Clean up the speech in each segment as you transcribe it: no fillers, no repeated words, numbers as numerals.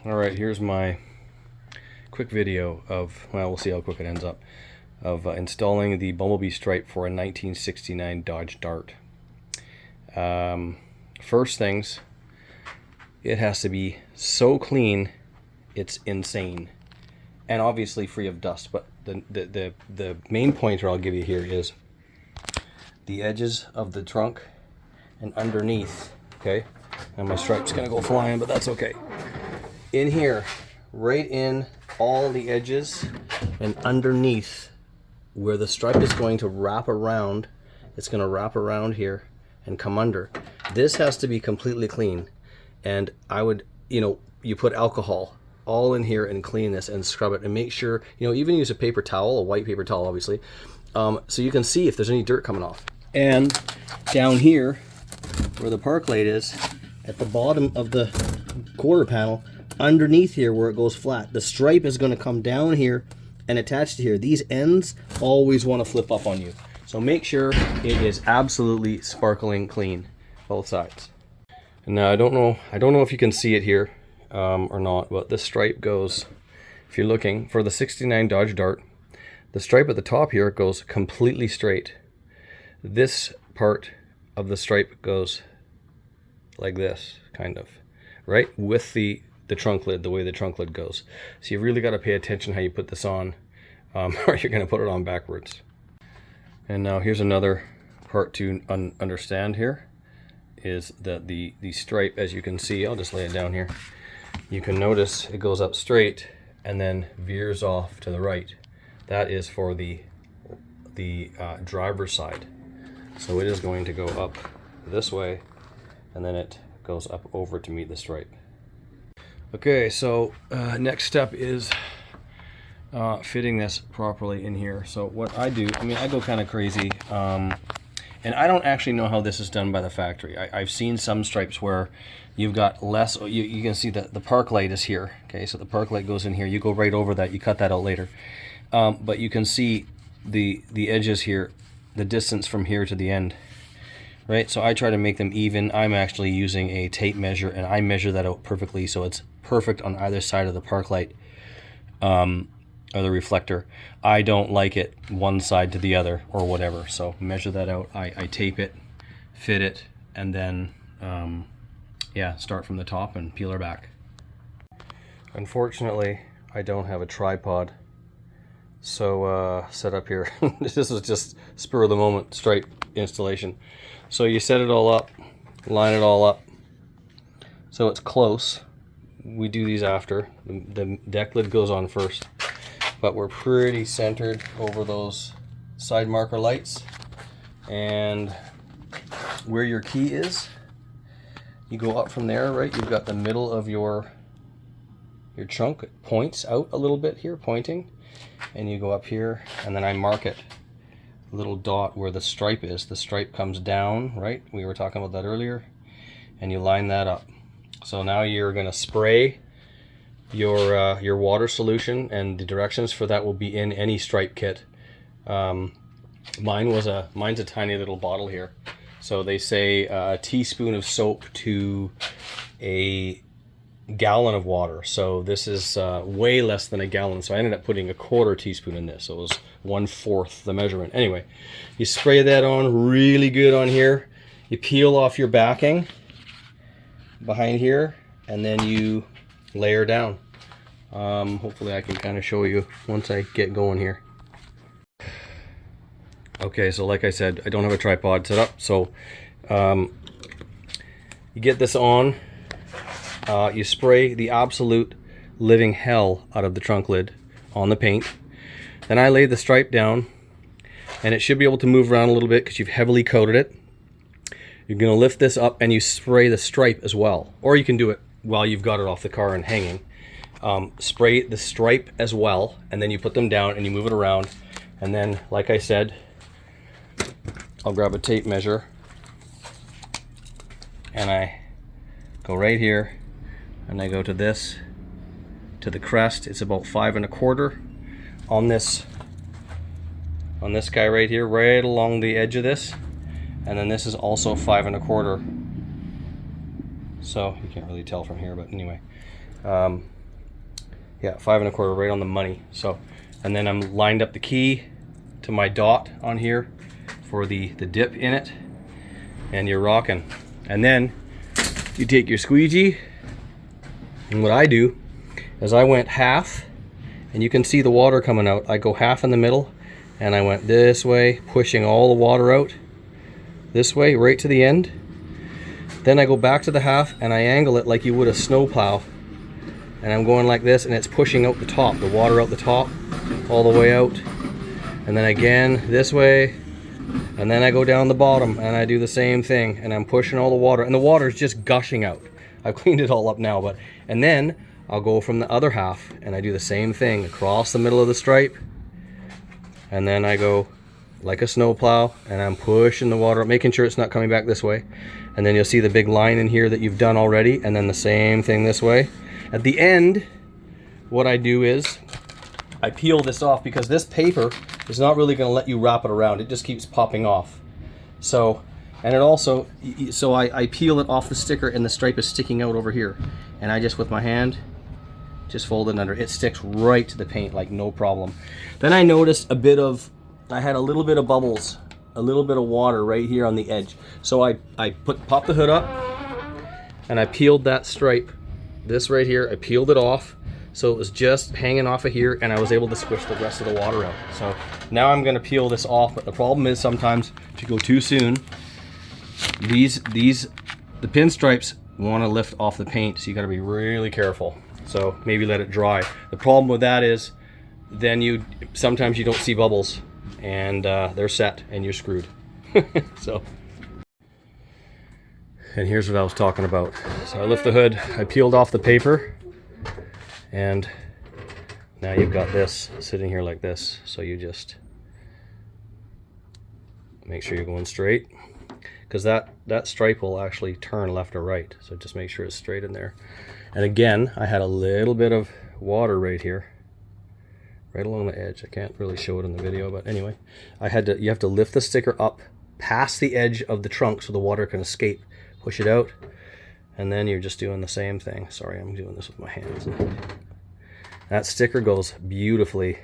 All right, here's my quick video of, well, we'll see how quick it ends up, of installing the Bumblebee stripe for a 1969 Dodge Dart. First things, it has to be so clean, it's insane. And obviously free of dust, but the main pointer I'll give you here is the edges of the trunk and underneath, okay? And my stripe's gonna go flying, but that's okay. In here, right in all the edges and underneath where the stripe is going to wrap around, it's going to wrap around here and come under. This has to be completely clean. And I would, you put alcohol all in here and clean this and scrub it and make sure, even use a paper towel, a white paper towel, obviously, so you can see if there's any dirt coming off. And down here, where the park light is, at the bottom of the quarter panel, underneath here where it goes flat, the stripe is going to come down here and attach to here. These ends always want to flip up on you. So make sure it is absolutely sparkling clean, both sides. And now I don't know if you can see it here or not, but this stripe goes, if you're looking for the 69 Dodge Dart, the stripe at the top here goes completely straight. This part of the stripe goes like this, kind of, right? With the trunk lid, the way the trunk lid goes. So you've really got to pay attention how you put this on, or you're going to put it on backwards. And now here's another part to understand here, is that the stripe, as you can see, I'll just lay it down here, you can notice it goes up straight and then veers off to the right. That is for the driver's side. So it is going to go up this way, and then it goes up over to meet the stripe. Okay, so next step is fitting this properly in here. So what I do, I go kind of crazy, and I don't actually know how this is done by the factory. I've seen some stripes where you've got less, you can see that the park light is here. Okay, so the park light goes in here, you go right over that, you cut that out later. But you can see the edges here, the distance from here to the end. Right, so I try to make them even. I'm actually using a tape measure, and I measure that out perfectly, so it's perfect on either side of the park light or the reflector. I don't like it one side to the other or whatever, so measure that out. I tape it, fit it, and then start from the top and peel her back. Unfortunately, I don't have a tripod, so set up here. This was just spur of the moment stripe installation. So you set it all up, line it all up so it's close. We do these after. The deck lid goes on first, but we're pretty centered over those side marker lights. And where your key is, you go up from there, right? You've got the middle of your trunk. It points out a little bit here, pointing, and you go up here, and then I mark it. Little dot where the stripe is. The stripe comes down, right? We were talking about that earlier, and you line that up. So now you're going to spray your water solution, and the directions for that will be in any stripe kit. Mine's a tiny little bottle here. So they say a teaspoon of soap to a gallon of water. So this is way less than a gallon. So I ended up putting a quarter teaspoon in this. So it was 1/4 the measurement. Anyway, you spray that on really good on here. You peel off your backing behind here, and then you layer down. Hopefully I can kind of show you once I get going here. Okay, so like I said, I don't have a tripod set up. So you get this on. You spray the absolute living hell out of the trunk lid on the paint. Then I lay the stripe down, and it should be able to move around a little bit because you've heavily coated it. You're going to lift this up and you spray the stripe as well. Or you can do it while you've got it off the car and hanging. Spray the stripe as well, and then you put them down and you move it around. And then, like I said, I'll grab a tape measure, and I go right here, and I go to this, to the crest. It's about 5 1/4 on this guy right here, right along the edge of this, and then this is also 5 1/4. So you can't really tell from here, but anyway, Yeah, 5 1/4, right on the money. So, and then I'm lined up the key to my dot on here for the dip in it, and you're rocking. And then you take your squeegee, and what I do is I went half, and you can see the water coming out. I go half in the middle, and I went this way, pushing all the water out this way right to the end. Then I go back to the half and I angle it like you would a snow plow, and I'm going like this, and it's pushing out the top, the water out the top all the way out. And then again this way, and then I go down the bottom and I do the same thing, and I'm pushing all the water, and the water is just gushing out. I've cleaned it all up now, but and then I'll go from the other half and I do the same thing across the middle of the stripe, and then I go like a snow plow and I'm pushing the water up, making sure it's not coming back this way. And then you'll see the big line in here that you've done already, and then the same thing this way. At the end, what I do is I peel this off, because this paper is not really going to let you wrap it around. It just keeps popping off. So, and it also, so I peel it off the sticker, and the stripe is sticking out over here. And I just, with my hand, just fold it under. It sticks right to the paint like no problem. Then I noticed I had a little bit of bubbles, a little bit of water right here on the edge. So I popped the hood up, and I peeled that stripe, this right here, I peeled it off. So it was just hanging off of here, and I was able to squish the rest of the water out. So now I'm gonna peel this off, but the problem is sometimes if you go too soon, the pinstripes wanna lift off the paint, so you gotta be really careful. So maybe let it dry. The problem with that is then sometimes you don't see bubbles, and they're set and you're screwed. So, and here's what I was talking about. So I lift the hood, I peeled off the paper, and now you've got this sitting here like this. So you just make sure you're going straight, because that stripe will actually turn left or right. So just make sure it's straight in there. And again, I had a little bit of water right here, right along the edge. I can't really show it in the video, but anyway, you have to lift the sticker up past the edge of the trunk so the water can escape. Push it out, and then you're just doing the same thing. Sorry, I'm doing this with my hands. That sticker goes beautifully,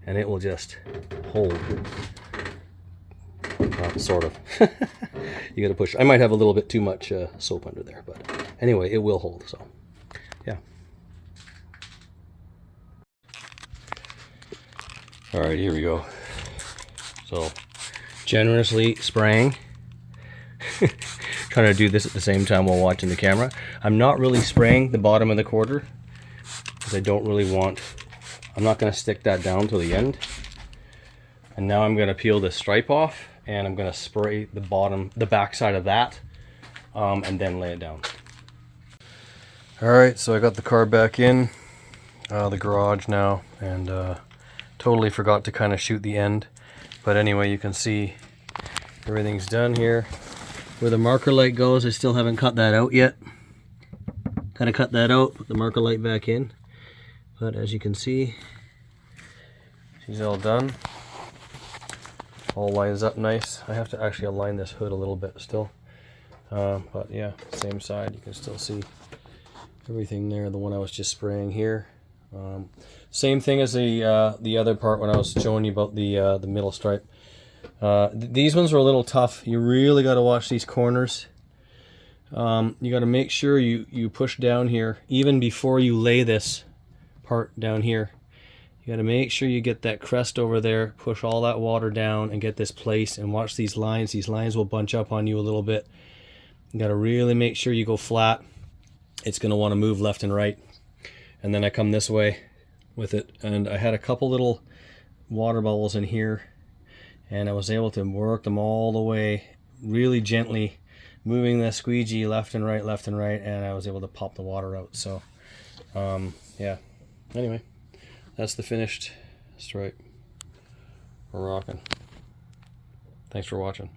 and it will just hold. Well, sort of. You gotta push. I might have a little bit too much soap under there, but anyway, it will hold. So, yeah. All right, here we go. So, generously spraying. Trying to do this at the same time while watching the camera. I'm not really spraying the bottom of the quarter, because I don't really want, I'm not going to stick that down till the end. And now I'm going to peel this stripe off, and I'm going to spray the back side of that, and then lay it down. All right, so I got the car back in the garage now, and totally forgot to kind of shoot the end. But anyway, you can see everything's done here. Where the marker light goes, I still haven't cut that out yet. Kind of cut that out, put the marker light back in. But as you can see, she's all done. All lines up nice. I have to actually align this hood a little bit still. But yeah, same side, you can still see everything there. The one I was just spraying here. Same thing as the other part when I was showing you about the middle stripe. These ones are a little tough. You really got to watch these corners. You got to make sure you push down here even before you lay this part down here. You got to make sure you get that crest over there, push all that water down, and get this placed, and watch these lines. These lines will bunch up on you a little bit. You got to really make sure you go flat. It's going to want to move left and right. And then I come this way with it, and I had a couple little water bubbles in here, and I was able to work them all the way really gently, moving the squeegee left and right, and I was able to pop the water out. So yeah, anyway, that's the finished stripe. We're rocking. Thanks for watching.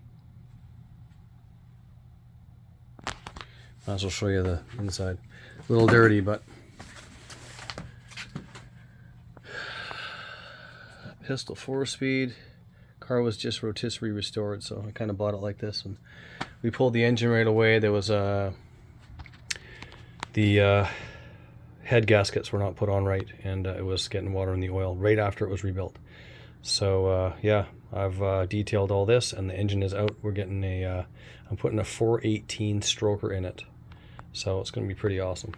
Might as well show you the inside. A little dirty, but pistol 4-speed. Car was just rotisserie restored, so I kind of bought it like this, and we pulled the engine right away. There was the head gaskets were not put on right, and it was getting water in the oil right after it was rebuilt. So yeah, I've detailed all this, and the engine is out. We're getting I'm putting a 418 stroker in it, so it's going to be pretty awesome.